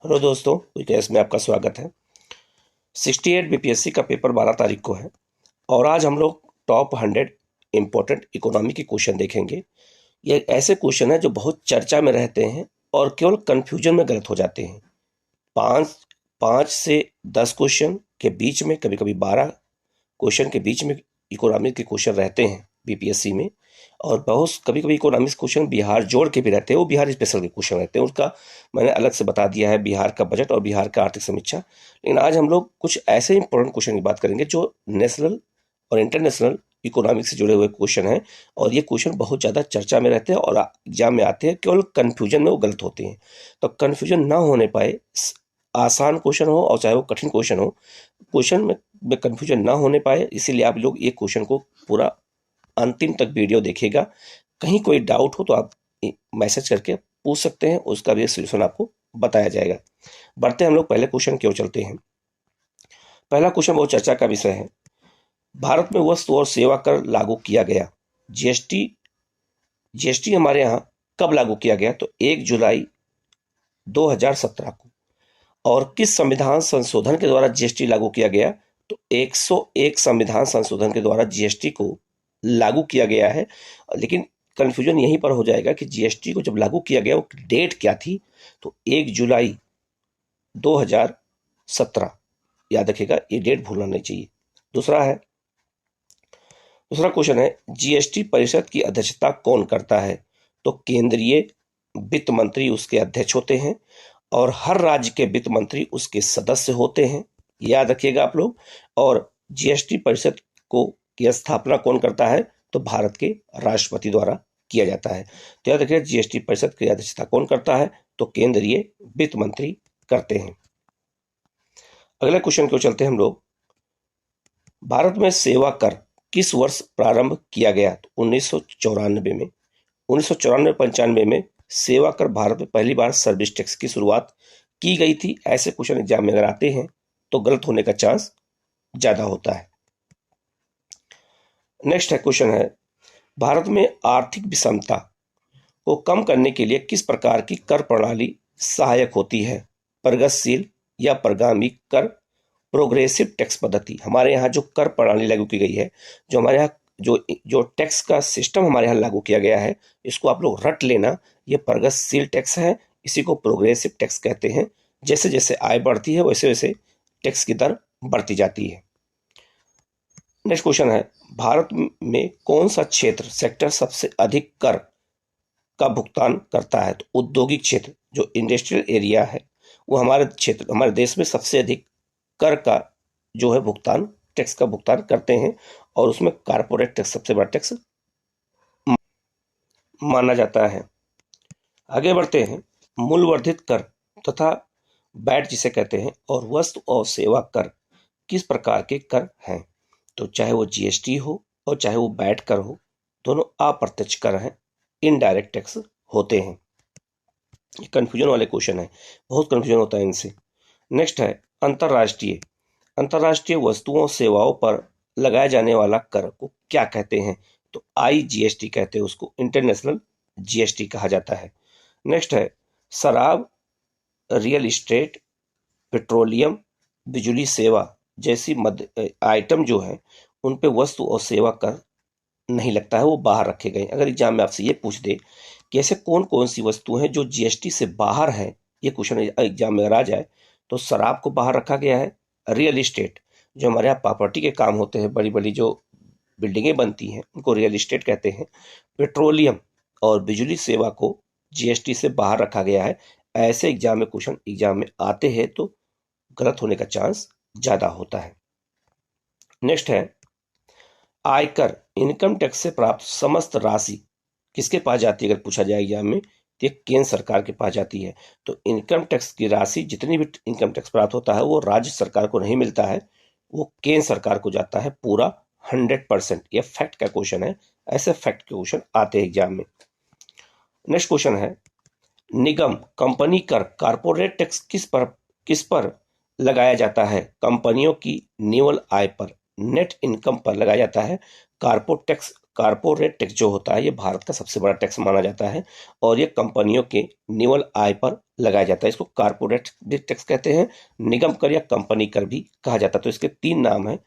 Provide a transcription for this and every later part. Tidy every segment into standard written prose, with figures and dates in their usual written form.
Hello दोस्तों, विकेस में आपका स्वागत है। 68 बीपीएससी का पेपर 12 तारीख को है और आज हम लोग टॉप 100 इम्पोर्टेंट इकोनॉमी के क्वेश्चन देखेंगे। ये ऐसे क्वेश्चन है जो बहुत चर्चा में रहते हैं और केवल कंफ्यूजन में गलत हो जाते हैं। 5 से 10 क्वेश्चन के बीच में, कभी कभी 12 क्वेश्चन के बीच में इकोनॉमिक के क्वेश्चन रहते हैं बीपीएससी में। और बहुत कभी कभी इकोनॉमिक्स क्वेश्चन बिहार जोड़ के भी रहते हैं, वो बिहार स्पेशल के क्वेश्चन रहते हैं। उसका मैंने अलग से बता दिया है, बिहार का बजट और बिहार का आर्थिक समीक्षा। लेकिन आज हम लोग कुछ ऐसे इंपॉर्टेंट क्वेश्चन की बात करेंगे जो नेशनल और इंटरनेशनल इकोनॉमिक्स से जुड़े हुए क्वेश्चन हैं। और ये क्वेश्चन बहुत ज़्यादा चर्चा में रहते हैं और एग्जाम में आते हैं, केवल कन्फ्यूजन में वो गलत होते हैं। तो कन्फ्यूजन ना होने पाए, आसान क्वेश्चन हो और चाहे वो कठिन क्वेश्चन हो, क्वेश्चन में कन्फ्यूजन ना होने पाए, इसीलिए आप लोग ये क्वेश्चन को पूरा अंतिम तक वीडियो देखिएगा। कहीं कोई डाउट हो तो आप मैसेज करके पूछ सकते हैं, उसका भी सोल्यूशन आपको बताया जाएगा। बढ़ते हम लोग पहले क्वेश्चन की ओर चलते हैं। पहला क्वेश्चन बहुत चर्चा का विषय है। भारत में वस्तु और सेवा कर लागू किया गया। जीएसटी जीएसटी हमारे यहाँ कब लागू किया गया? तो 1 जुलाई 2017 को। और किस संविधान संशोधन के द्वारा जीएसटी लागू किया गया? तो 101 संविधान संशोधन के द्वारा जीएसटी को लागू किया गया है। लेकिन कंफ्यूजन यहीं पर हो जाएगा कि जीएसटी को जब लागू किया गया वो डेट क्या थी? तो 1 जुलाई 2017, याद रखिएगा, ये डेट भूलना नहीं चाहिए। दूसरा क्वेश्चन है, जीएसटी परिषद की अध्यक्षता कौन करता है? तो केंद्रीय वित्त मंत्री उसके अध्यक्ष होते हैं और हर राज्य के वित्त मंत्री उसके सदस्य होते हैं, याद रखिएगा आप लोग। और जीएसटी परिषद की स्थापना कौन करता है? तो भारत के राष्ट्रपति द्वारा किया जाता है। तो याद रखिएगा, जीएसटी परिषद की अध्यक्षता कौन करता है? तो केंद्रीय वित्त मंत्री करते हैं। अगले क्वेश्चन को चलते हैं हम लोग। भारत में सेवा कर किस वर्ष प्रारंभ किया गया? तो 1994 में। 1994-95 में सेवा कर भारत में पहली बार सर्विस टैक्स की शुरुआत की गई थी। ऐसे क्वेश्चन एग्जाम में अगर आते हैं तो गलत होने का चांस ज्यादा होता है। नेक्स्ट है क्वेश्चन है, भारत में आर्थिक विषमता को कम करने के लिए किस प्रकार की कर प्रणाली सहायक होती है? प्रगतिशील या प्रगामी कर, प्रोग्रेसिव टैक्स पद्धति। हमारे यहाँ जो कर प्रणाली लागू की गई है, जो हमारे यहाँ जो टैक्स का सिस्टम हमारे यहाँ लागू किया गया है, इसको आप लोग रट लेना। ये प्रगतिशील टैक्स है, इसी को प्रोग्रेसिव टैक्स कहते हैं। जैसे जैसे आय बढ़ती है वैसे वैसे टैक्स की दर बढ़ती जाती है। नेक्स्ट क्वेश्चन है, भारत में कौन सा सेक्टर सबसे अधिक कर का भुगतान करता है? तो औद्योगिक क्षेत्र, जो इंडस्ट्रियल एरिया है, वो हमारे देश में सबसे अधिक कर का जो है भुगतान, टैक्स का भुगतान करते हैं। और उसमें कारपोरेट टैक्स सबसे बड़ा टैक्स माना जाता है। आगे बढ़ते हैं, मूल्यवर्धित कर तथा वैट जिसे कहते हैं, और वस्तु और सेवा कर किस प्रकार के कर हैं? तो चाहे वो जीएसटी हो और चाहे वो वैट कर हो, दोनों अप्रत्यक्ष कर हैं, इनडायरेक्ट टैक्स होते हैं। ये कंफ्यूजन वाले क्वेश्चन है, बहुत कंफ्यूजन होता है इनसे। नेक्स्ट है, अंतरराष्ट्रीय वस्तुओं और सेवाओं पर लगाया जाने वाला कर को क्या कहते हैं? तो आईजीएसटी कहते हैं उसको, इंटरनेशनल जीएसटी कहा जाता है। नेक्स्ट है, शराब, रियल एस्टेट, पेट्रोलियम, बिजली सेवा जैसी आइटम जो है उन पे वस्तु और सेवा कर नहीं लगता है, वो बाहर रखे गए। अगर एग्जाम में आपसे ये पूछ दे कि ऐसे कौन कौन सी वस्तु हैं जो जीएसटी से बाहर हैं, ये क्वेश्चन एग्जाम में अगर आ जाए, तो शराब को बाहर रखा गया है। रियल एस्टेट, जो हमारे यहाँ प्रॉपर्टी के काम होते हैं, बड़ी बड़ी जो बिल्डिंगें बनती हैं, उनको रियल एस्टेट कहते हैं। पेट्रोलियम और बिजली सेवा को जीएसटी से बाहर रखा गया है। ऐसे क्वेश्चन एग्जाम में आते हैं तो गलत होने का चांस ज्यादा होता है। नेक्स्ट है, आयकर, इनकम टैक्स से प्राप्त समस्त राशि किसके पास जाती है? अगर पूछा जाए एग्जाम में तो ये केंद्र सरकार के पास जाती है। तो इनकम टैक्स की राशि, जितनी भी इनकम टैक्स प्राप्त होता है, वो राज्य सरकार को नहीं मिलता है, वो केंद्र सरकार को जाता है पूरा 100%। ये फैक्ट का क्वेश्चन है, ऐसे फैक्ट के क्वेश्चन आते हैं एग्जाम में। नेक्स्ट क्वेश्चन है, निगम, कंपनी कर, कारपोरेट टैक्स किस पर लगाया जाता है? कंपनियों की निवल आय पर, नेट इनकम पर लगाया जाता है कारपोरेट टैक्स जो होता है ये भारत का सबसे बड़ा टैक्स माना जाता है और ये कंपनियों के निवल आय पर लगाया जाता है। इसको कारपोरेट टैक्स कहते हैं, निगम कर या कंपनी कर भी कहा जाता है। तो इसके 3 नाम हैं,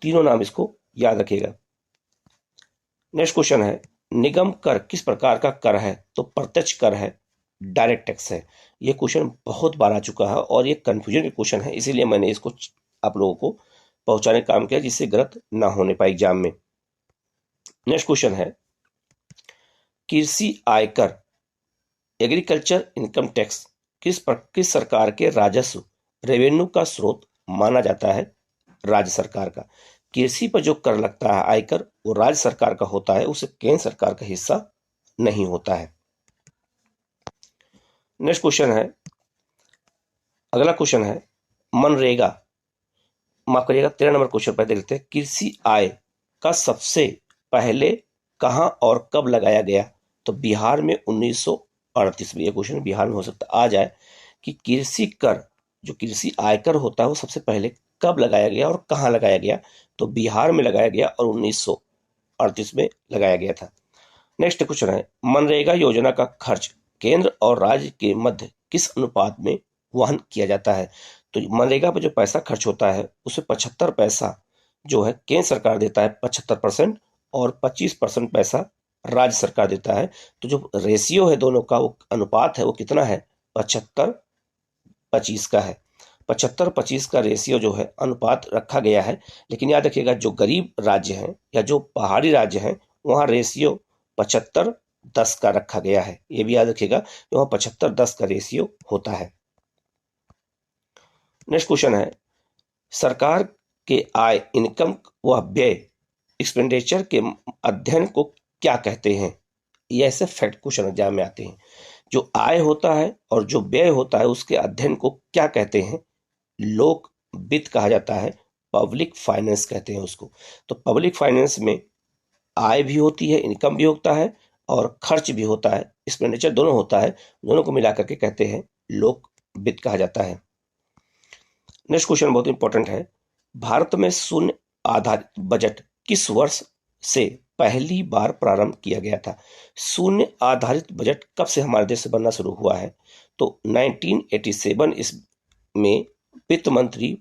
तीनों नाम इसको याद रखिएगा। नेक्स्ट क्वेश्चन है, निगम कर किस प्रकार का कर है? तो प्रत्यक्ष कर है, डायरेक्ट टैक्स है। ये क्वेश्चन बहुत बार आ चुका है और ये कंफ्यूजन का क्वेश्चन है, इसीलिए मैंने इसको आप लोगों को पहुंचाने का काम किया जिससे गलत ना होने पाए एग्जाम में। नेक्स्ट क्वेश्चन है, कृषि आयकर एग्रीकल्चर इनकम टैक्स किस सरकार के राजस्व रेवेन्यू का स्रोत माना जाता है? राज्य सरकार का। कृषि पर जो कर लगता है आयकर वो राज्य सरकार का होता है, उसे केंद्र सरकार का हिस्सा नहीं होता है। नेक्स्ट क्वेश्चन है, अगला क्वेश्चन है मनरेगा, माफ करिएगा 13 नंबर क्वेश्चन पर देखते हैं, कृषि आय का सबसे पहले कहां और कब लगाया गया? तो बिहार में 1938 में। यह क्वेश्चन बिहार में हो सकता आ जाए कि कृषि कर जो कृषि आयकर होता है वो सबसे पहले कब लगाया गया और कहां लगाया गया? तो बिहार में लगाया गया और 1938 में लगाया गया था। नेक्स्ट क्वेश्चन है, मनरेगा योजना का खर्च केंद्र और राज्य के मध्य किस अनुपात में वहन किया जाता है? तो मनरेगा पर जो पैसा खर्च होता है उसमें 75 पैसा जो है केंद्र सरकार देता है 75% और 25% पैसा राज्य सरकार देता है। तो जो रेशियो है दोनों का, वो अनुपात है वो कितना है? 75-25 का है। 75-25 का रेशियो जो है अनुपात रखा गया है। लेकिन याद रखिएगा जो गरीब राज्य हैं या जो पहाड़ी राज्य हैं वहाँ रेशियो 75-10 का रखा गया है। ये भी याद रखिएगा, वहाँ 75-10 का रेशियो होता है। नेक्स्ट क्वेश्चन है, सरकार के आय इनकम व व्यय एक्सपेंडिचर के अध्ययन को क्या कहते हैं? ये ऐसे फैक्ट क्वेश्चन एग्जाम में आते हैं। जो आय होता है और जो व्यय होता है उसके अध्ययन को क्या कहते हैं? लोक वित्त कहा जाता है, पब्लिक फाइनेंस कहते हैं उसको। तो पब्लिक फाइनेंस में आय भी होती है, इनकम भी होता है और खर्च भी होता है, एक्सपेंडिचर दोनों होता है, दोनों को मिलाकर के कहते हैं लोक वित्त कहा जाता है। नेक्स्ट क्वेश्चन बहुत इंपॉर्टेंट है, भारत में शून्य आधारित बजट किस वर्ष से पहली बार प्रारंभ किया गया था? शून्य आधारित बजट कब से हमारे देश से बनना शुरू हुआ है? तो 1987 इसमें वित्त मंत्री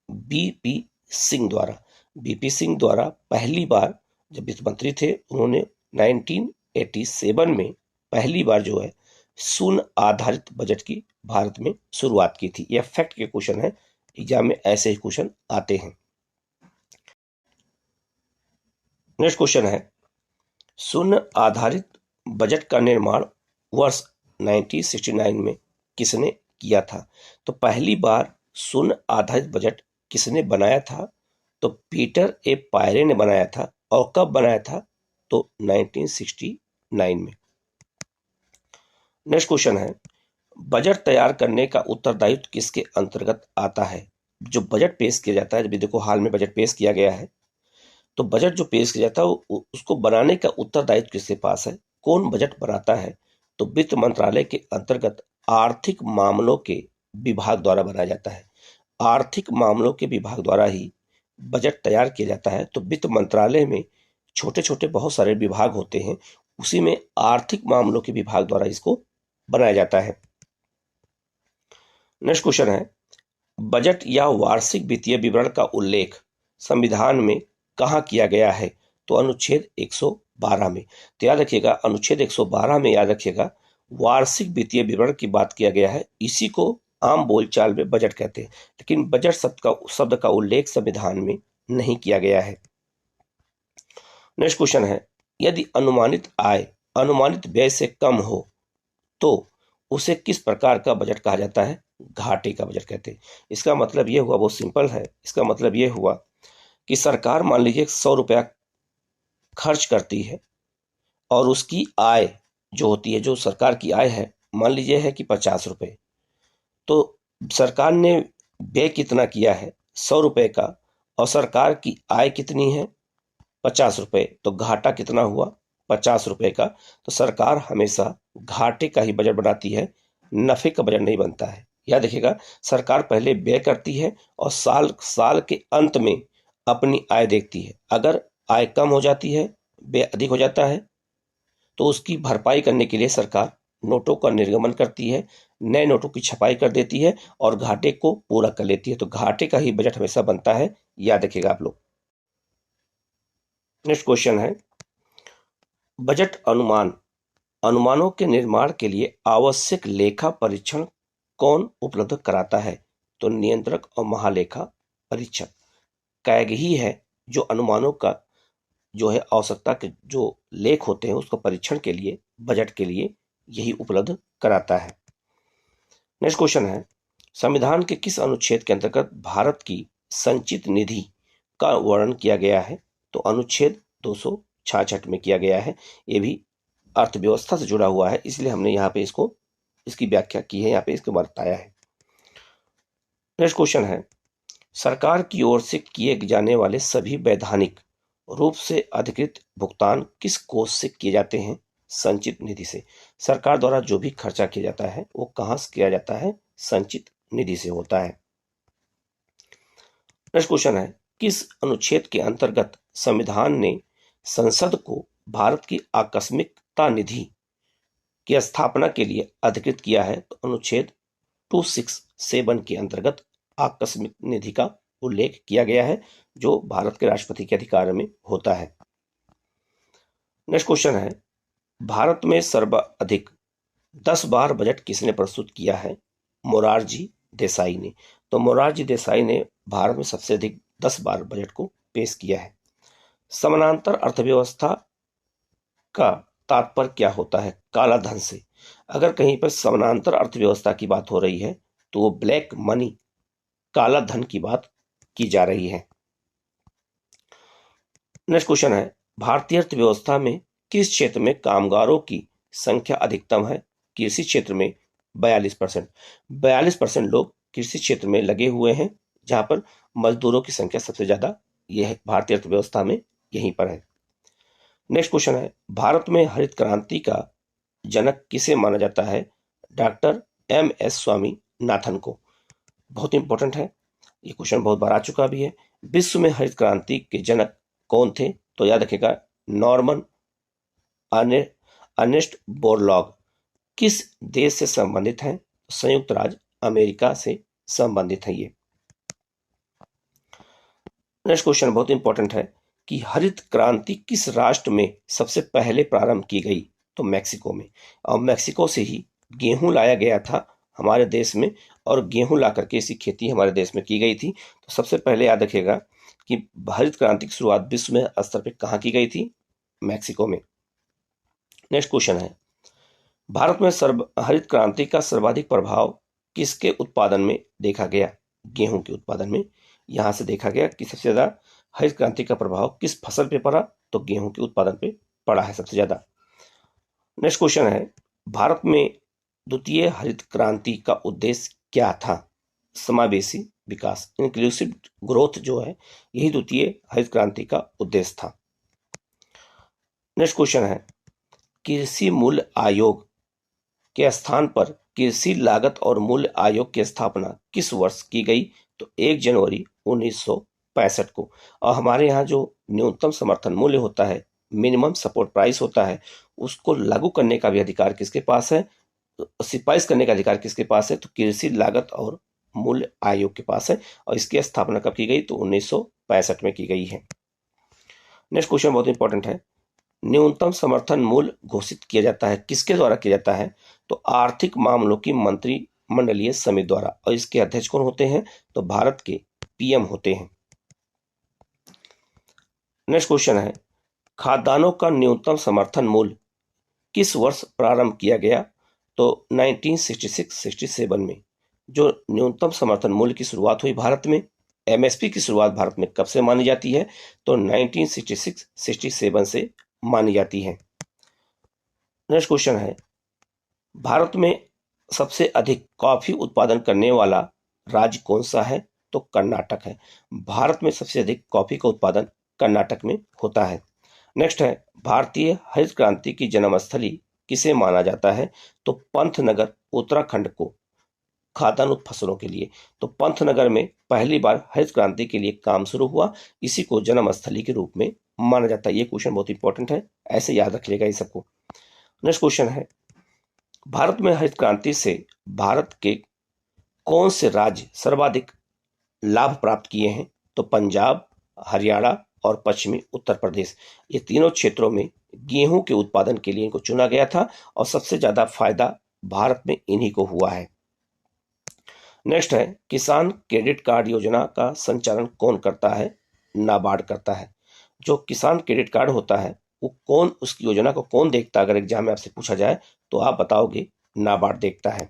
बीपी सिंह द्वारा पहली बार जब वित्त मंत्री थे उन्होंने 1987 में पहली बार जो है शून्य आधारित बजट की भारत में शुरुआत की थी। यह फैक्ट के क्वेश्चन है, एग्जाम में ऐसे ही क्वेश्चन आते हैं। नेक्स्ट क्वेश्चन है, शून्य आधारित बजट का निर्माण वर्ष 1969 में किसने किया था? तो पहली बार शून्य आधारित बजट किसने बनाया था? तो पीटर ए पायरे ने बनाया था। और कब बनाया था? तो 1969 में। नेक्स्ट क्वेश्चन है, बजट तैयार करने का उत्तरदायित्व किसके अंतर्गत आता है? जो बजट पेश किया जाता है, जब देखो हाल में बजट पेश किया गया है, तो बजट जो पेश किया जाता है उसको बनाने का उत्तरदायित्व किसके पास है? कौन बजट बनाता है? तो वित्त मंत्रालय के अंतर्गत आर्थिक मामलों के विभाग द्वारा बनाया जाता है। आर्थिक मामलों के विभाग द्वारा ही बजट तैयार किया जाता है। तो वित्त मंत्रालय में छोटे छोटे बहुत सारे विभाग होते हैं, उसी में आर्थिक मामलों के विभाग द्वारा इसको बनाया जाता है। नेक्स्ट क्वेश्चन है, बजट या वार्षिक वित्तीय विवरण का उल्लेख संविधान में कहां किया गया है? तो अनुच्छेद 112 में। तो याद रखिएगा अनुच्छेद 112 में याद रखिएगा वार्षिक वित्तीय विवरण की बात किया गया है। इसी को आम बोलचाल में बजट कहते हैं, लेकिन बजट शब्द का उल्लेख संविधान में नहीं किया गया है। नेक्स्ट क्वेश्चन है, यदि अनुमानित आय अनुमानित व्यय से कम हो तो उसे किस प्रकार का बजट कहा जाता है? घाटे का बजट कहते हैं। इसका मतलब यह हुआ, बहुत सिंपल है, इसका मतलब यह हुआ कि सरकार मान लीजिए 100 रुपया खर्च करती है और उसकी आय जो होती है, जो सरकार की आय है मान लीजिए है कि 50 रुपए, तो सरकार ने व्यय कितना किया है? 100 रुपए का, और सरकार की आय कितनी है? 50 रुपए, तो घाटा कितना हुआ? 50 रुपए का। तो सरकार हमेशा घाटे का ही बजट बनाती है, नफे का बजट नहीं बनता है। याद रखिएगा सरकार पहले व्यय करती है और साल के अंत में अपनी आय देखती है। अगर आय कम हो जाती है, अधिक हो जाता है तो उसकी भरपाई करने के लिए सरकार नोटों का निर्गमन करती है, नए नोटों की छपाई कर देती है और घाटे को पूरा कर लेती है। तो घाटे का ही बजट हमेशा बनता है, याद रखिएगा आप लोग। नेक्स्ट क्वेश्चन है, बजट अनुमान, अनुमानों के निर्माण के लिए आवश्यक लेखा परीक्षण कौन उपलब्ध कराता है? तो नियंत्रक और महालेखा परीक्षक कैग ही है जो अनुमानों का जो है आवश्यकता के जो लेख होते हैं उसका परीक्षण के लिए, बजट के लिए यही उपलब्ध कराता है। नेक्स्ट क्वेश्चन है, संविधान के किस अनुच्छेद के अंतर्गत भारत की संचित निधि का वर्णन किया गया है? तो अनुच्छेद 266 में किया गया है। ये भी अर्थव्यवस्था से जुड़ा हुआ है, इसलिए हमने यहाँ पे इसकी व्याख्या की है, यहाँ पे इसको बताया है। नेक्स्ट क्वेश्चन है, सरकार की ओर से किए जाने वाले सभी वैधानिक रूप से अधिकृत भुगतान किस कोष से किए जाते हैं? संचित निधि से। सरकार द्वारा जो भी खर्चा किया जाता है वो कहां से किया जाता है? संचित निधि से होता है। नेक्स्ट क्वेश्चन है, किस अनुच्छेद के अंतर्गत संविधान ने संसद को भारत की आकस्मिकता निधि की स्थापना के लिए अधिकृत किया है? तो अनुच्छेद 267 के अंतर्गत आकस्मिक निधि का उल्लेख किया गया है जो भारत के राष्ट्रपति के अधिकार में होता है। नेक्स्ट क्वेश्चन है, भारत में सर्वाधिक 10 बार बजट किसने प्रस्तुत किया है? मोरारजी देसाई ने। तो मोरारजी देसाई ने भारत में सबसे अधिक 10 बार बजट को पेश किया है। समानांतर अर्थव्यवस्था का तात्पर्य क्या होता है? काला धन से। अगर कहीं पर समानांतर अर्थव्यवस्था की बात हो रही है तो वो ब्लैक मनी, काला धन की बात की जा रही है। नेक्स्ट क्वेश्चन है, भारतीय अर्थव्यवस्था में किस क्षेत्र में कामगारों की संख्या अधिकतम है? कृषि क्षेत्र में 42%। 42% लोग कृषि क्षेत्र में लगे हुए हैं, जहां पर मजदूरों की संख्या सबसे ज्यादा यह भारतीय अर्थव्यवस्था में यहीं पर है। नेक्स्ट क्वेश्चन है, भारत में हरित क्रांति का जनक किसे माना जाता है? डॉक्टर MS स्वामीनाथन को। बहुत इंपॉर्टेंट है, ये क्वेश्चन बहुत बार आ चुका भी है। विश्व में हरित क्रांति के जनक कौन थे? तो याद रखिएगा, नॉर्मन अर्नेस्ट बोरलॉग। किस देश से संबंधित हैं? संयुक्त राज्य अमेरिका से संबंधित है ये। नेक्स्ट क्वेश्चन बहुत इंपॉर्टेंट है कि हरित क्रांति किस राष्ट्र में सबसे पहले प्रारंभ की गई? तो मैक्सिको में। और मैक्सिको से ही गेहूं लाया गया था हमारे देश में, और गेहूं ला करके इसकी खेती हमारे देश में की गई थी। तो सबसे पहले याद रखिएगा कि हरित क्रांति की शुरुआत विश्व में स्तर पर कहाँ की गई थी? मैक्सिको में। नेक्स्ट क्वेश्चन है, भारत में हरित क्रांति का सर्वाधिक प्रभाव किसके उत्पादन में देखा गया? गेहूं के उत्पादन में। यहां से देखा गया कि सबसे ज्यादा हरित क्रांति का प्रभाव किस फसल पे पड़ा? तो गेहूं के उत्पादन पे पड़ा है सबसे ज्यादा। नेक्स्ट क्वेश्चन है, भारत में द्वितीय हरित क्रांति का उद्देश्य क्या था? समावेशी विकास, इंक्लूसिव ग्रोथ जो है, यही द्वितीय हरित क्रांति का उद्देश्य था। नेक्स्ट क्वेश्चन है, कृषि मूल्य आयोग के स्थान पर कृषि लागत और मूल्य आयोग की स्थापना किस वर्ष की गई? तो 1 जनवरी 1965 को। और हमारे यहाँ जो न्यूनतम समर्थन मूल्य होता है, मिनिमम सपोर्ट प्राइस होता है, उसको लागू करने का भी अधिकार किसके पास है? सिफारिश करने का अधिकार किसके पास है? तो कृषि लागत और मूल्य आयोग के पास है। और इसकी स्थापना कब की गई? तो 1965 में की गई है। नेक्स्ट क्वेश्चन बहुत इंपॉर्टेंट है, न्यूनतम समर्थन मूल्य घोषित किया जाता है किसके द्वारा किया जाता है? तो आर्थिक मामलों की मंत्रिमंडलीय समिति द्वारा। और इसके अध्यक्ष कौन होते हैं? तो भारत के PM होते हैं। नेक्स्ट क्वेश्चन है, खाद्यान्नों का न्यूनतम समर्थन मूल्य किस वर्ष प्रारंभ किया गया? तो 1966-67 में जो न्यूनतम समर्थन मूल्य की शुरुआत हुई भारत में, MSP की शुरुआत भारत में कब से मानी जाती है? तो 1966-67 से मानी जाती है। नेक्स्ट क्वेश्चन है, भारत में सबसे अधिक कॉफी उत्पादन करने वाला राज्य कौन सा है? तो कर्नाटक है। भारत में सबसे अधिक कॉफी का उत्पादन कर्नाटक में होता है। नेक्स्ट है, भारतीय हरित क्रांति की जन्मस्थली किसे माना जाता है? तो पंतनगर उत्तराखंड को खाद्यान्न फसलों के लिए। तो पंतनगर में पहली बार हरित क्रांति के लिए काम शुरू हुआ। इसी को जन्मस्थली के रूप में माना जाता है। ये क्वेश्चन बहुत इंपॉर्टेंट है, ऐसे याद रख लेगा ये सबको। नेक्स्ट क्वेश्चन है, भारत में हरित क्रांति से भारत के कौन से राज्य सर्वाधिक लाभ प्राप्त किए हैं? तो पंजाब, हरियाणा और पश्चिमी उत्तर प्रदेश, ये तीनों क्षेत्रों में गेहूं के उत्पादन के लिए इनको चुना गया था और सबसे ज्यादा फायदा भारत में इन्हीं को हुआ है। नेक्स्ट है, किसान क्रेडिट कार्ड योजना का संचालन कौन करता है? नाबार्ड करता है। जो किसान क्रेडिट कार्ड होता है वो कौन, उसकी योजना को कौन देखता है? अगर एग्जाम में आपसे पूछा जाए तो आप बताओगे नाबार्ड देखता है।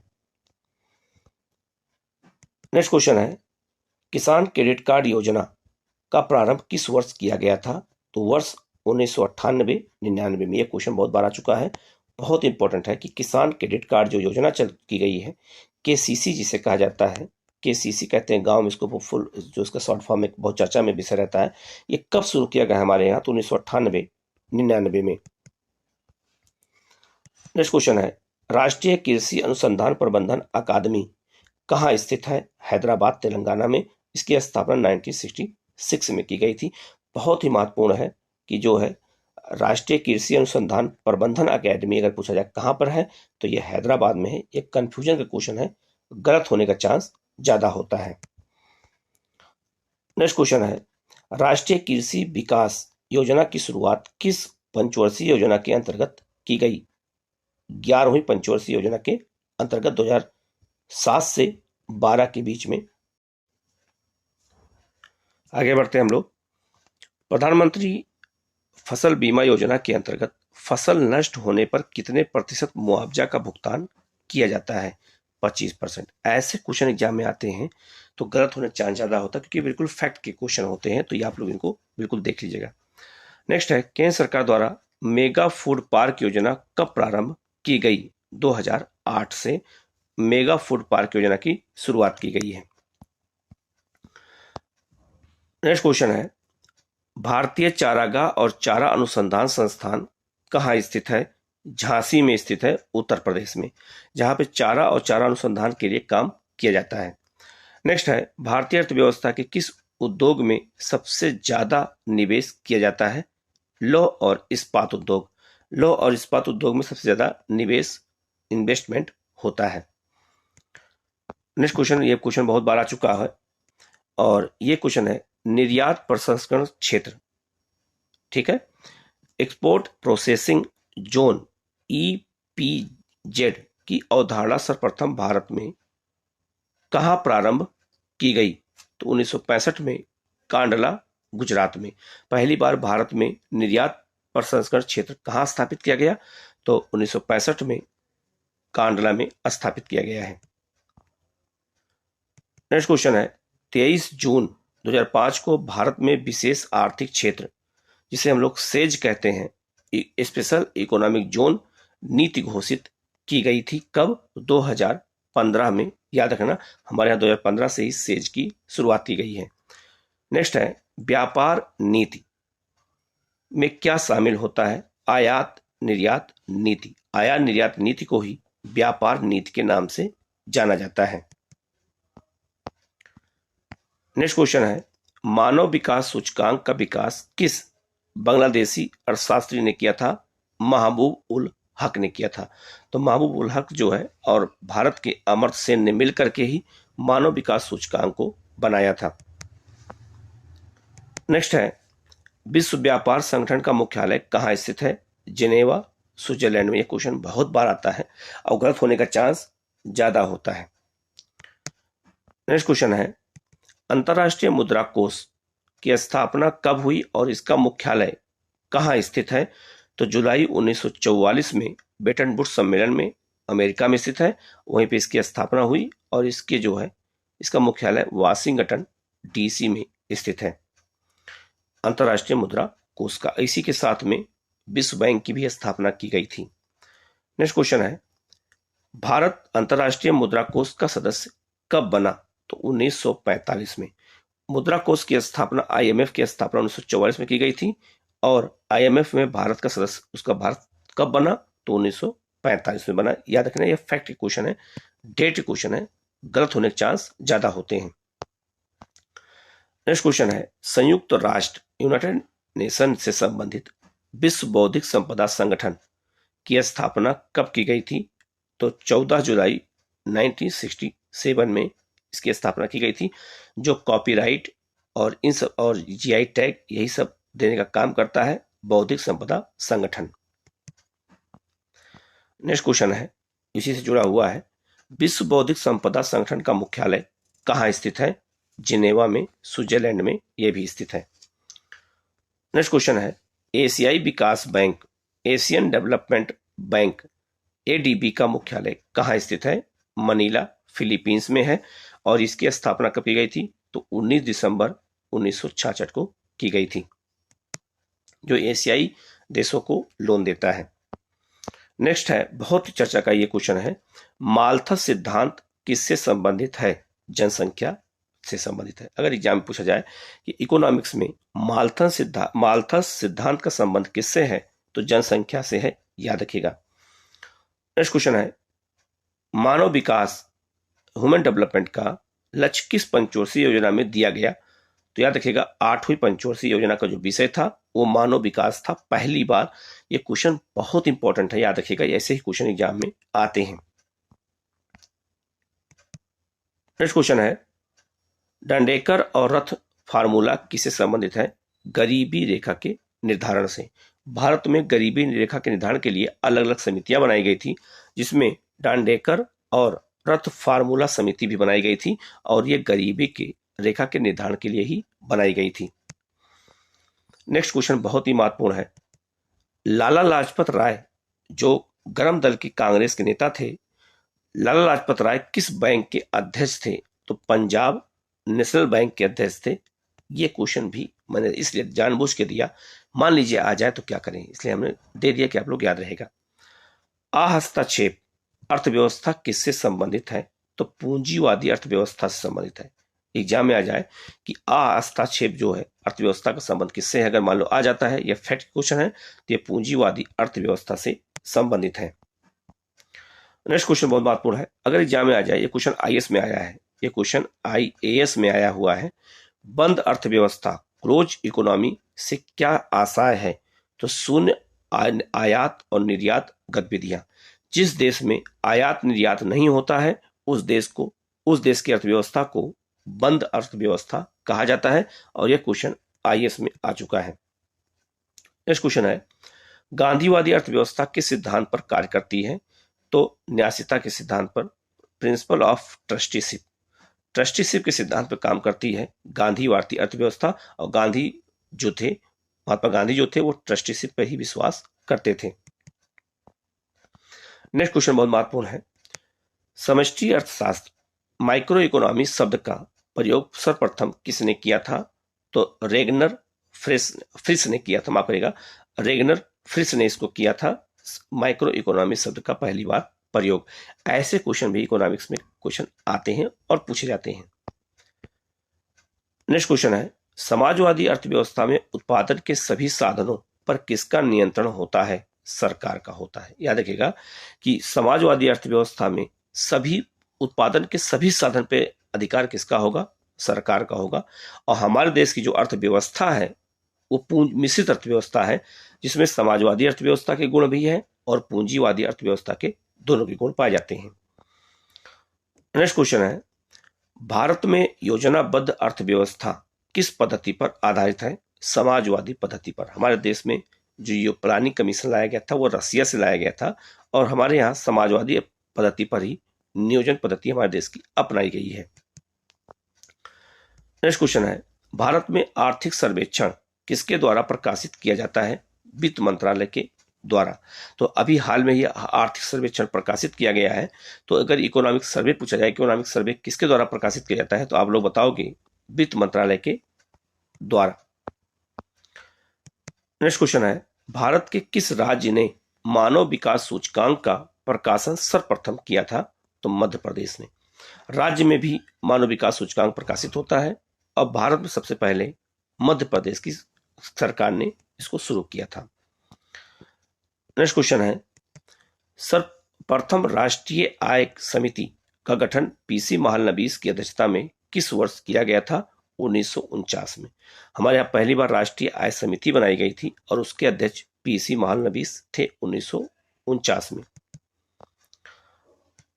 नेक्स्ट क्वेश्चन है, किसान क्रेडिट कार्ड योजना का प्रारंभ किस वर्ष किया गया था? तो वर्ष 1998-99 में। यह क्वेश्चन बहुत बार आ चुका है, बहुत इंपॉर्टेंट है कि किसान क्रेडिट कार्ड जो योजना की गई है, केसीसी जिसे कहा जाता है, केसीसी कहते हैं गांव में इसको, फुल जो इसका शॉर्ट फॉर्म में बहुत चर्चा में विषय रहता है। ये कब शुरू किया गया हमारे यहाँ? तो 1998-99 में। नेक्स्ट क्वेश्चन है, राष्ट्रीय कृषि अनुसंधान प्रबंधन अकादमी कहाँ स्थित है? हैदराबाद, तेलंगाना में। इसकी स्थापना 1966 में की गई थी। बहुत ही महत्वपूर्ण है कि जो है राष्ट्रीय कृषि अनुसंधान प्रबंधन अकादमी अगर पूछा जाए कहां पर है तो यह हैदराबाद में है। एक कंफ्यूजन का क्वेश्चन है, गलत होने का चांस ज्यादा होता है। नेक्स्ट क्वेश्चन है, राष्ट्रीय कृषि विकास योजना की शुरुआत किस पंचवर्षीय योजना के अंतर्गत की गई? 11वीं पंचवर्षीय योजना के अंतर्गत 2007 से 12 के बीच में। आगे बढ़ते हैं हम लोग। प्रधानमंत्री फसल बीमा योजना के अंतर्गत फसल नष्ट होने पर कितने प्रतिशत मुआवजा का भुगतान किया जाता है? 25%। ऐसे क्वेश्चन एग्जाम में आते हैं तो गलत होने का चांस ज्यादा होता है, क्योंकि बिल्कुल फैक्ट के क्वेश्चन होते हैं, तो ये आप लोग इनको बिल्कुल देख लीजिएगा। नेक्स्ट है, केंद्र सरकार द्वारा मेगा फूड पार्क योजना कब प्रारंभ की गई? 2008 से मेगा फूड पार्क योजना की शुरुआत की गई है। नेक्स्ट क्वेश्चन है, भारतीय चारागाह और चारा अनुसंधान संस्थान कहाँ स्थित है? झांसी में स्थित है, उत्तर प्रदेश में, जहां पे चारा और चारा अनुसंधान के लिए काम किया जाता है। नेक्स्ट है, भारतीय अर्थव्यवस्था के किस उद्योग में सबसे ज्यादा निवेश किया जाता है? लौह और इस्पात उद्योग। लौह और इस्पात उद्योग में सबसे ज्यादा निवेश, इन्वेस्टमेंट होता है। नेक्स्ट क्वेश्चन, ये क्वेश्चन बहुत बार आ चुका है और ये क्वेश्चन है, निर्यात प्रसंस्करण क्षेत्र, ठीक है, एक्सपोर्ट प्रोसेसिंग जोन EPZ की अवधारणा सर्वप्रथम भारत में कहां प्रारंभ की गई? तो 1965 में कांडला, गुजरात में। पहली बार भारत में निर्यात प्रसंस्करण क्षेत्र कहां स्थापित किया गया? तो 1965 में कांडला में स्थापित किया गया है। नेक्स्ट क्वेश्चन है, 23 जून 2005 को भारत में विशेष आर्थिक क्षेत्र, जिसे हम लोग सेज कहते हैं, स्पेशल इकोनॉमिक जोन नीति घोषित की गई थी। कब? 2015 में। याद रखना, हमारे यहाँ 2015 से ही सेज की शुरुआत की गई है। नेक्स्ट है, व्यापार नीति में क्या शामिल होता है? आयात निर्यात नीति। आयात निर्यात नीति को ही व्यापार नीति के नाम से जाना जाता है। नेक्स्ट क्वेश्चन है, मानव विकास सूचकांक का विकास किस बांग्लादेशी अर्थशास्त्री ने किया था? महबूब उल हक ने किया था। तो महबूब उल हक जो है और भारत के अमर्त्य सेन ने मिलकर के ही मानव विकास सूचकांक को बनाया था। नेक्स्ट है, विश्व व्यापार संगठन का मुख्यालय कहाँ स्थित है? जिनेवा, स्विट्जरलैंड में। यह क्वेश्चन बहुत बार आता है और गलत होने का चांस ज्यादा होता है। नेक्स्ट क्वेश्चन है, अंतर्राष्ट्रीय मुद्रा कोष की स्थापना कब हुई और इसका मुख्यालय कहाँ स्थित है? तो जुलाई 1944 में बेटन वुड्स सम्मेलन में अमेरिका में स्थित है, वहीं पे इसकी स्थापना हुई और इसके जो है इसका मुख्यालय वाशिंगटन DC में स्थित है, अंतर्राष्ट्रीय मुद्रा कोष का। इसी के साथ में विश्व बैंक की भी स्थापना की गई थी। नेक्स्ट क्वेश्चन है, भारत अंतर्राष्ट्रीय मुद्रा कोष का सदस्य कब बना? तो 1945 में। मुद्रा कोष की स्थापना, IMF की स्थापना 1944 में की गई थी और IMF में भारत का सदस्य, उसका भारत कब बना? तो 1945 में बना। याद रखना, यह फैक्ट क्वेश्चन है, डेट क्वेश्चन है, गलत होने के चांस ज्यादा होते हैं। नेक्स्ट क्वेश्चन है, संयुक्त राष्ट्र यूनाइटेड नेशन से संबंधित विश्व बौद्धिक संपदा संगठन की स्थापना कब की गई थी? तो 14 जुलाई 1967 में इसकी स्थापना की गई थी, जो कॉपीराइट और इन सब और जीआई टैग यही सब देने का काम करता है बौद्धिक संपदा संगठन। नेक्स्ट क्वेश्चन है, इसी से जुड़ा हुआ है, विश्व बौद्धिक संपदा संगठन का मुख्यालय कहाँ स्थित है? जिनेवा में, स्विट्जरलैंड में यह भी स्थित है। नेक्स्ट क्वेश्चन है, एशियाई विकास bank, Asian development bank, ADB का मुख्यालय कहाँ स्थित है? मनीला, फिलीपींस में है, और इसकी स्थापना कब की गई थी? तो 19 दिसंबर 1966 को की गई थी, जो एशियाई देशों को लोन देता है। नेक्स्ट है, बहुत चर्चा का ये क्वेश्चन है, माल्थस सिद्धांत किससे संबंधित है? जनसंख्या से संबंधित है। अगर एग्जाम में पूछा जाए कि इकोनॉमिक्स में माल्थस सिद्धांत का संबंध किससे है, तो जनसंख्या से है, याद रखिएगा। नेक्स्ट क्वेश्चन है, मानव विकास ह्यूमन डेवलपमेंट का लक्ष्य किस पंचवर्षीय योजना में दिया गया? तो याद रखिएगा 8वीं पंचवर्षीय योजना का जो विषय था वो मानव विकास था। पहली बार ये क्वेश्चन बहुत इंपॉर्टेंट है, याद रखिएगा, ऐसे ही क्वेश्चन एग्जाम में आते हैं। नेक्स्ट क्वेश्चन है, डंडेकर और रथ फार्मूला किससे संबंधित है? गरीबी रेखा के निर्धारण से। भारत में गरीबी रेखा के निर्धारण के लिए अलग अलग समितियां बनाई गई थी, जिसमें डंडेकर और रथ फार्मूला समिति भी बनाई गई थी, और ये गरीबी के रेखा के निर्धारण के लिए ही बनाई गई थी। नेक्स्ट क्वेश्चन बहुत ही महत्वपूर्ण है, लाला लाजपत राय जो गरम दल की कांग्रेस के नेता थे, लाला लाजपत राय किस बैंक के अध्यक्ष थे? तो पंजाब नेशनल बैंक के अध्यक्ष थे। ये क्वेश्चन भी मैंने इसलिए जानबूझ के दिया, मान लीजिए आ जाए तो क्या करें, इसलिए हमने दे दिया कि आप लोग याद रहेगा। हस्तक्षेप अर्थव्यवस्था किससे संबंधित है? तो पूंजीवादी अर्थव्यवस्था से संबंधित है। एग्जाम में आ जाए कि हस्तक्षेप जो है अर्थव्यवस्था का संबंध किससे है, अगर मान लो आ जाता है, यह फैक्ट क्वेश्चन है, तो ये पूंजीवादी अर्थव्यवस्था से संबंधित है। नेक्स्ट क्वेश्चन बहुत महत्वपूर्ण है, अगर एग्जाम में आ जाए, ये क्वेश्चन आईएएस में आया है, ये क्वेश्चन आईएएस में आया हुआ है, बंद अर्थव्यवस्था क्लोज इकोनॉमी से क्या आशय है? तो शून्य आयात और निर्यात गतिविधियां। जिस देश में आयात निर्यात नहीं होता है उस देश की अर्थव्यवस्था को बंद अर्थव्यवस्था कहा जाता है, और यह क्वेश्चन आईएएस में आ चुका है। नेक्स्ट क्वेश्चन है, गांधीवादी अर्थव्यवस्था किस सिद्धांत पर कार्य करती है? तो न्यासीता के सिद्धांत पर, प्रिंसिपल ऑफ ट्रस्टीशिप के सिद्धांत पर काम करती है गांधीवादी अर्थव्यवस्था, और महात्मा गांधी जो थे वो ट्रस्टीशिप पर ही विश्वास करते थे। नेक्स्ट क्वेश्चन बहुत महत्वपूर्ण है, समष्टि अर्थशास्त्र माइक्रो इकोनॉमी शब्द का प्रयोग सर्वप्रथम किसने किया था? तो रेगनर फ्रिस ने किया था, माफ करेगा, रेगनर फ्रिस ने इसको किया था, माइक्रो इकोनॉमी शब्द का पहली बार प्रयोग। ऐसे क्वेश्चन भी इकोनॉमिक्स में क्वेश्चन आते हैं और पूछे जाते हैं। नेक्स्ट क्वेश्चन है, समाजवादी अर्थव्यवस्था में उत्पादन के सभी साधनों पर किसका नियंत्रण होता है? सरकार का होता है। याद रखिएगा कि समाजवादी अर्थव्यवस्था में सभी उत्पादन के सभी साधन पे अधिकार किसका होगा? सरकार का होगा। और हमारे देश की जो अर्थव्यवस्था है वो मिश्रित अर्थव्यवस्था है, जिसमें समाजवादी अर्थव्यवस्था के गुण भी है और पूंजीवादी अर्थव्यवस्था के दोनों के गुण पाए जाते हैं। नेक्स्ट क्वेश्चन है, भारत में योजनाबद्ध अर्थव्यवस्था किस पद्धति पर आधारित है? समाजवादी पद्धति पर। हमारे देश में जो प्लानिंग कमीशन लाया गया था वो रसिया से लाया गया था, और हमारे यहाँ समाजवादी पद्धति पर ही नियोजन पद्धति हमारे देश की अपनाई गई है। नेक्स्ट क्वेश्चन है, भारत में आर्थिक सर्वेक्षण किसके द्वारा प्रकाशित किया जाता है? वित्त मंत्रालय के द्वारा। तो अभी हाल में यह आर्थिक सर्वेक्षण प्रकाशित किया गया है। तो अगर इकोनॉमिक सर्वे पूछा जाए, इकोनॉमिक सर्वे किसके द्वारा प्रकाशित किया जाता है, तो आप लोग बताओगे वित्त मंत्रालय के द्वारा। नेक्स्ट क्वेश्चन है, भारत के किस राज्य ने मानव विकास सूचकांक का प्रकाशन सर्वप्रथम किया था? तो मध्य प्रदेश ने। राज्य में भी मानव विकास सूचकांक प्रकाशित होता है, और भारत में सबसे पहले मध्य प्रदेश की सरकार ने इसको शुरू किया था। नेक्स्ट क्वेश्चन है, सर्वप्रथम राष्ट्रीय आय समिति का गठन पीसी महालनबीस की अध्यक्षता में किस वर्ष किया गया था? 1949 में। हमारे यहाँ पहली बार राष्ट्रीय आय समिति बनाई गई थी और उसके अध्यक्ष पीसी महालनबीस थे 1949 में।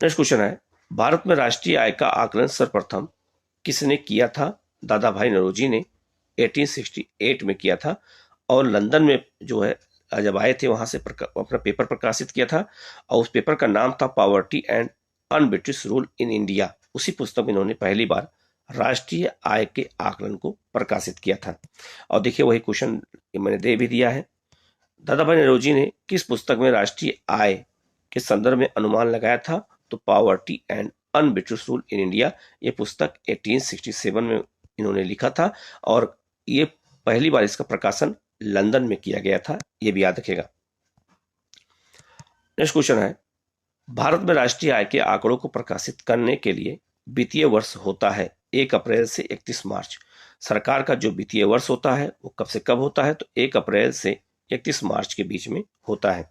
नेक्स्ट क्वेश्चन है, भारत में राष्ट्रीय आय का आकलन सर्वप्रथम किसने किया था? दादा भाई नौरोजी ने 1868 में किया था और लंदन में जो है जब आए थे वहां से अपना पेपर प्रकाशित किया था और उस पेपर का नाम था poverty and un-British rule in India. उसी पुस्तक में इन्होंने पहली बार राष्ट्रीय आय के आकलन को प्रकाशित किया था। और देखिए वही क्वेश्चन मैंने दे भी दिया है। दादा भाई नौरोजी ने किस पुस्तक में राष्ट्रीय आय के संदर्भ में अनुमान लगाया था? तो poverty and un-British rule in India, ये पुस्तक 1867 में इन्होंने लिखा था और ये पहली बार इसका प्रकाशन लंदन में किया गया था, ये भी याद रखेगा। नेक्स्ट क्वेश्चन है, भारत में राष्ट्रीय आय के आंकड़ों को प्रकाशित करने के लिए वित्तीय वर्ष होता है 1 अप्रैल से 31 मार्च। सरकार का जो वित्तीय वर्ष होता है वो कब से कब होता है? तो 1 अप्रैल से 31 मार्च के बीच में होता है।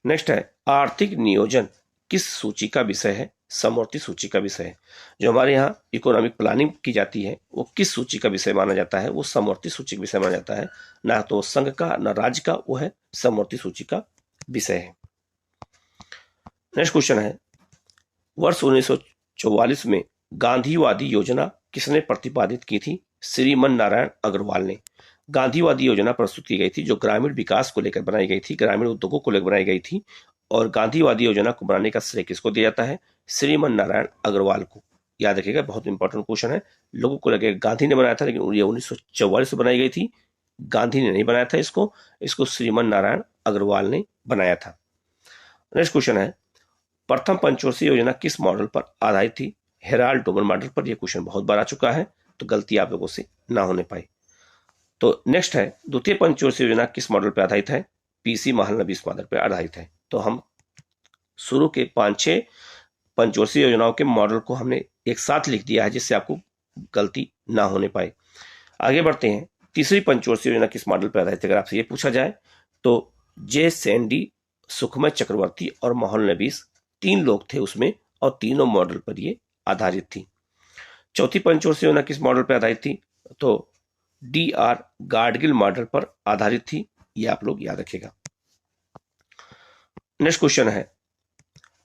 नेक्स्ट है, आर्थिक नियोजन किस सूची का विषय है? समवर्ती सूची का विषय है। जो हमारे यहाँ इकोनॉमिक प्लानिंग की जाती है वो किस सूची का विषय माना जाता है? वो समवर्ती सूची का विषय माना जाता है, ना तो संघ का ना राज्य का, वो है समवर्ती सूची का विषय है। नेक्स्ट क्वेश्चन है, वर्ष 1944 में गांधीवादी योजना किसने प्रतिपादित की थी? श्रीमन नारायण अग्रवाल ने। गांधीवादी योजना प्रस्तुत की गई थी जो ग्रामीण विकास को लेकर बनाई गई थी, ग्रामीण उद्योगों को लेकर बनाई गई थी। और गांधीवादी योजना को बनाने का श्रेय किसको दिया जाता है? श्रीमन नारायण अग्रवाल को। याद रखिएगा, बहुत इंपॉर्टेंट क्वेश्चन है। लोगों को लगे गांधी ने बनाया था, लेकिन ये 1944 में बनाई गई थी। गांधी ने नहीं बनाया था इसको श्रीमन नारायण अग्रवाल ने बनाया था। नेक्स्ट क्वेश्चन है, प्रथम पंचवर्षीय योजना किस मॉडल पर आधारित थी? हेराल्ड डोमन मॉडल पर। यह क्वेश्चन बहुत बार आ चुका है, तो गलती आप लोगों से ना होने पाई। तो नेक्स्ट है, द्वितीय पंचवर्षीय योजना किस मॉडल पर आधारित है? पीसी महालनबीस मॉडल पर आधारित है। तो हम शुरू के 5-6 पंचवर्षीय योजनाओं के मॉडल को हमने एक साथ लिख दिया है, जिससे आपको गलती ना होने पाए। आगे बढ़ते हैं, तीसरी पंचवर्षीय योजना किस मॉडल पर आधारित है? अगर आपसे ये पूछा जाए तो जे सैंडी, सुखमय चक्रवर्ती और महालनबीस 3 लोग थे उसमें, और तीनों मॉडल पर ये आधारित थी। चौथी पंचवर्षीय योजना किस मॉडल पर आधारित थी? तो DR गाडगिल मॉडल पर आधारित थी, ये आप लोग याद रखिएगा। नेक्स्ट क्वेश्चन है,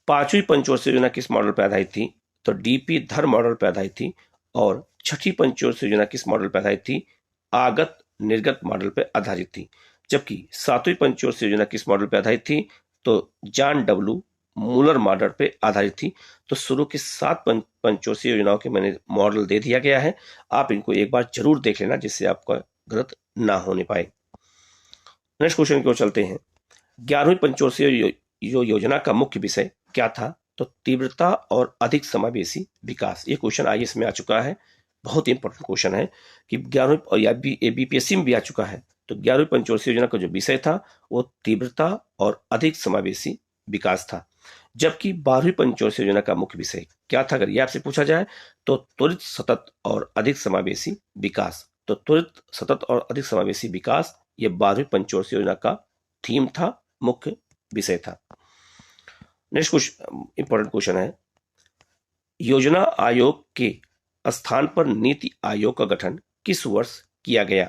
पांचवी पंचवर्षीय योजना किस मॉडल पर आधारित थी? तो DP धर मॉडल पर आधारित थी। और छठी पंचवर्षीय योजना किस मॉडल पर आधारित थी? आगत निर्गत मॉडल पर आधारित थी। जबकि सातवीं पंचवर्षीय योजना किस मॉडल पर आधारित थी? तो जॉन W मूलर मॉडल पर आधारित थी। तो शुरू की 7 पंचवर्षीय योजनाओं के मैंने मॉडल दे दिया गया है, आप इनको एक बार जरूर देख लेना, जिससे आपका गलत ना होने पाए। नेक्स्ट क्वेश्चन की ओर चलते हैं, 11वीं पंचवर्षीय योजना का मुख्य विषय क्या था? तो तीव्रता और अधिक समावेशी विकास। ये क्वेश्चन IAS में आ चुका है, बहुत इंपॉर्टेंट क्वेश्चन है कि 11वीं और BPSC में भी आ चुका है। तो 11वीं पंचवर्षीय योजना का जो विषय था वो तीव्रता और अधिक समावेशी विकास था। जबकि 12वीं पंचवर्षीय योजना का मुख्य विषय क्या था? अगर ये आपसे पूछा जाए तो त्वरित, सतत और अधिक समावेशी विकास। तो त्वरित, सतत और अधिक समावेशी विकास ये 12वीं पंचवर्षीय योजना का थीम था, मुख्य विषय था। नेक्स्ट इंपॉर्टेंट क्वेश्चन है, योजना आयोग के स्थान पर नीति आयोग का गठन किस वर्ष किया गया?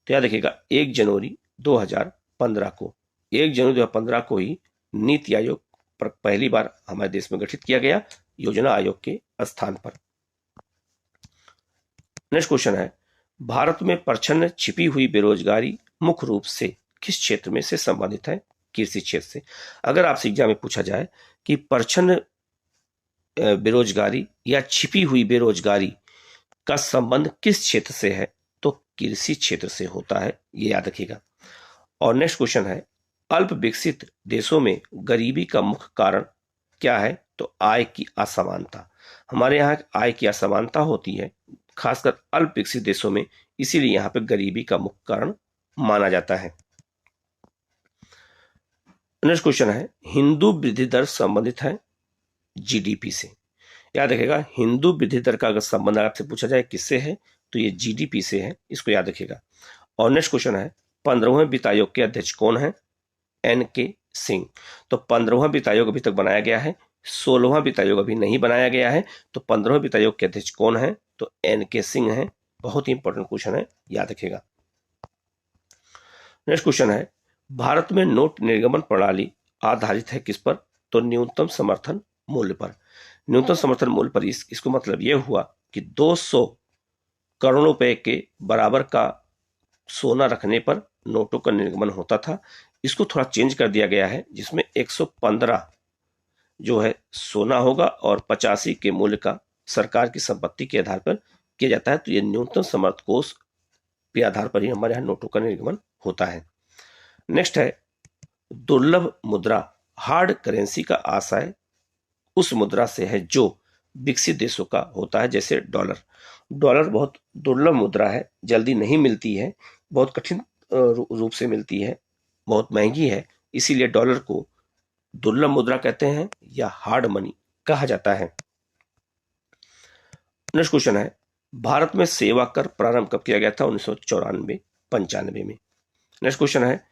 तो याद रखिएगा 1 जनवरी 2015 को। 1 जनवरी 2015 को ही नीति आयोग पर पहली बार हमारे देश में गठित किया गया, योजना आयोग के स्थान पर। नेक्स्ट क्वेश्चन है, भारत में प्रच्छन्न छिपी हुई बेरोजगारी मुख्य रूप से किस क्षेत्र में से संबंधित है? कृषि क्षेत्र से। अगर आपसे एग्जाम में पूछा जाए कि प्रच्छन्न बेरोजगारी या छिपी हुई बेरोजगारी का संबंध किस क्षेत्र से है? तो कृषि क्षेत्र से होता है, ये याद रखिएगा। और नेक्स्ट क्वेश्चन है, अल्प विकसित देशों में गरीबी का मुख्य कारण क्या है? तो आय की असमानता। हमारे यहाँ आय की असमानता होती है खासकर अल्प विकसित देशों में, इसीलिए यहाँ पे गरीबी का मुख्य कारण माना जाता है। नेक्स्ट क्वेश्चन है, हिंदू वृद्धि दर संबंधित है GDP से। याद रखिएगा, हिंदू वृद्धि दर का अगर संबंध आपसे पूछा जाए किससे है तो ये GDP से है, इसको याद रखिएगा। और नेक्स्ट क्वेश्चन है, 15वें वित्त आयोग के अध्यक्ष कौन है? NK सिंह। तो 15वां वित्त आयोग अभी तक बनाया गया है, 16वां वित्त आयोग अभी नहीं बनाया गया है। तो 15वें वित्त आयोग के अध्यक्ष कौन है? तो NK सिंह है। बहुत ही इंपॉर्टेंट क्वेश्चन है, याद रखिएगा। नेक्स्ट क्वेश्चन है, भारत में नोट निर्गमन प्रणाली आधारित है किस पर? तो न्यूनतम समर्थन मूल्य पर। न्यूनतम समर्थन मूल्य पर इसको मतलब यह हुआ कि 200 करोड़ रुपए के बराबर का सोना रखने पर नोटों का निर्गमन होता था। इसको थोड़ा चेंज कर दिया गया है, जिसमें 115 जो है सोना होगा और 85 के मूल्य का सरकार की संपत्ति के आधार पर किया जाता है। तो ये न्यूनतम समर्थ कोष के आधार पर ही हमारे यहाँ नोटों का निर्गमन होता है। नेक्स्ट है, दुर्लभ मुद्रा। हार्ड करेंसी का आशय उस मुद्रा से है जो विकसित देशों का होता है, जैसे डॉलर। डॉलर बहुत दुर्लभ मुद्रा है, जल्दी नहीं मिलती है, बहुत कठिन रूप से मिलती है, बहुत महंगी है, इसीलिए डॉलर को दुर्लभ मुद्रा कहते हैं या हार्ड मनी कहा जाता है। नेक्स्ट क्वेश्चन है, भारत में सेवा कर प्रारंभ कब किया गया था? 1994-95 में। नेक्स्ट क्वेश्चन है,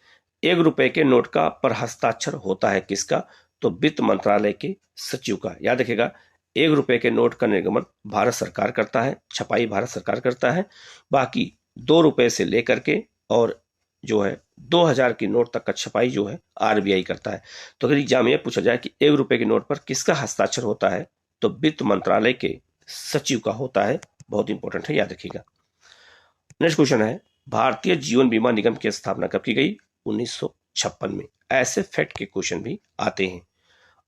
1 रुपए के नोट का पर हस्ताक्षर होता है किसका? तो वित्त मंत्रालय के सचिव का। याद रखिएगा, 1 रुपए के नोट का निर्गमन भारत सरकार करता है, छपाई भारत सरकार करता है। बाकी 2 रुपए से लेकर के और जो है 2000 की नोट तक का छपाई जो है RBI करता है। तो अगर एग्जाम में पूछा जाए कि 1 रुपए के नोट पर किसका हस्ताक्षर होता है, तो वित्त मंत्रालय के सचिव का होता है। बहुत इंपॉर्टेंट है, याद रखिएगा। नेक्स्ट क्वेश्चन है, भारतीय जीवन बीमा निगम की स्थापना कब की गई? 1956 में। ऐसे फैक्ट के क्वेश्चन भी आते हैं।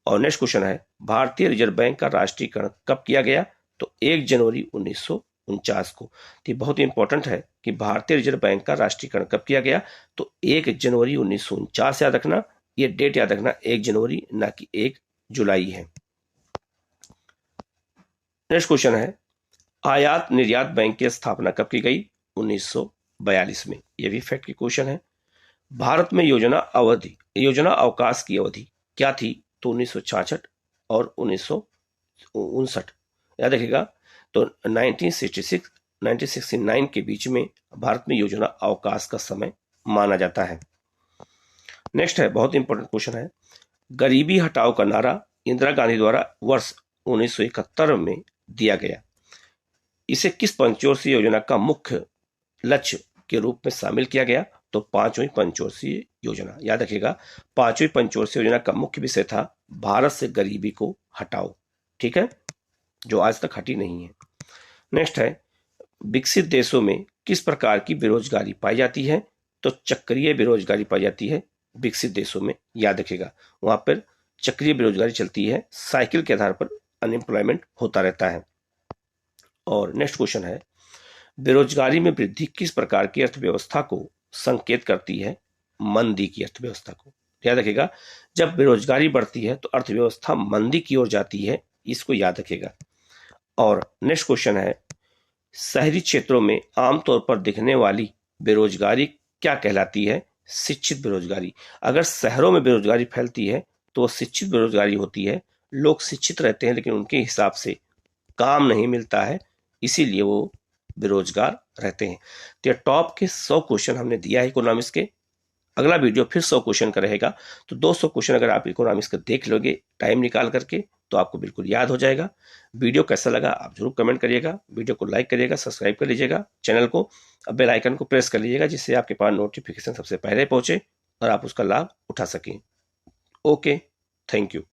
और नेक्स्ट क्वेश्चन है, भारतीय रिजर्व बैंक का राष्ट्रीयकरण कब किया गया? तो 1 जनवरी 1949 को। तो बहुत इंपॉर्टेंट है कि भारतीय रिजर्व बैंक का राष्ट्रीयकरण कब किया गया? तो 1 जनवरी 1949 याद रखना, ये डेट याद रखना, 1 जनवरी ना कि 1 जुलाई है। नेक्स्ट क्वेश्चन है, आयात निर्यात बैंक की स्थापना कब की गई? 1942 में। यह भी फैक्ट की क्वेश्चन है। भारत में योजना अवकाश की अवधि क्या थी? तो 1966 और 1959 याद रखिएगा। तो 1966 1969 के बीच में भारत में योजना अवकाश का समय माना जाता है। नेक्स्ट है, बहुत इंपॉर्टेंट क्वेश्चन है, गरीबी हटाओ का नारा इंदिरा गांधी द्वारा वर्ष 1971 में दिया गया। इसे किस पंचवर्षीय योजना का मुख्य लक्ष्य के रूप में शामिल किया गया? तो 5वीं पंचवर्षीय योजना। याद रखिएगा, 5वीं पंचवर्षीय योजना का मुख्य विषय था भारत से गरीबी को हटाओ। ठीक है, जो आज तक हटी नहीं है। नेक्स्ट है, विकसित देशों में किस प्रकार की बेरोजगारी पाई जाती है? तो चक्रीय बेरोजगारी पाई जाती है विकसित देशों में। याद रखिएगा, वहां पर चक्रीय बेरोजगारी चलती है, साइकिल के आधार पर अनएम्प्लॉयमेंट होता रहता है। और नेक्स्ट क्वेश्चन है, बेरोजगारी में वृद्धि किस प्रकार की अर्थव्यवस्था को संकेत करती है? मंदी की अर्थव्यवस्था को। याद रखिएगा, जब बेरोजगारी बढ़ती है तो अर्थव्यवस्था मंदी की ओर जाती है, इसको याद रखिएगा। और नेक्स्ट क्वेश्चन है, शहरी क्षेत्रों में आमतौर पर दिखने वाली बेरोजगारी क्या कहलाती है? शिक्षित बेरोजगारी। अगर शहरों में बेरोजगारी फैलती है तो वो शिक्षित बेरोजगारी होती है। लोग शिक्षित रहते हैं लेकिन उनके हिसाब से काम नहीं मिलता है, इसीलिए वो बेरोजगार रहते हैं। तो टॉप के 100 क्वेश्चन हमने दिया है इकोनॉमिक्स के। अगला वीडियो फिर 100 क्वेश्चन का रहेगा। तो 200 क्वेश्चन अगर आप इकोनॉमिक्स का देख लोगे टाइम निकाल करके तो आपको बिल्कुल याद हो जाएगा। वीडियो कैसा लगा आप जरूर कमेंट करिएगा, वीडियो को लाइक करिएगा, सब्सक्राइब कर लीजिएगा चैनल को, बेल आइकन को प्रेस कर लीजिएगा, जिससे आपके पास नोटिफिकेशन सबसे पहले पहुंचे और आप उसका लाभ उठा सकें। Okay, thank you.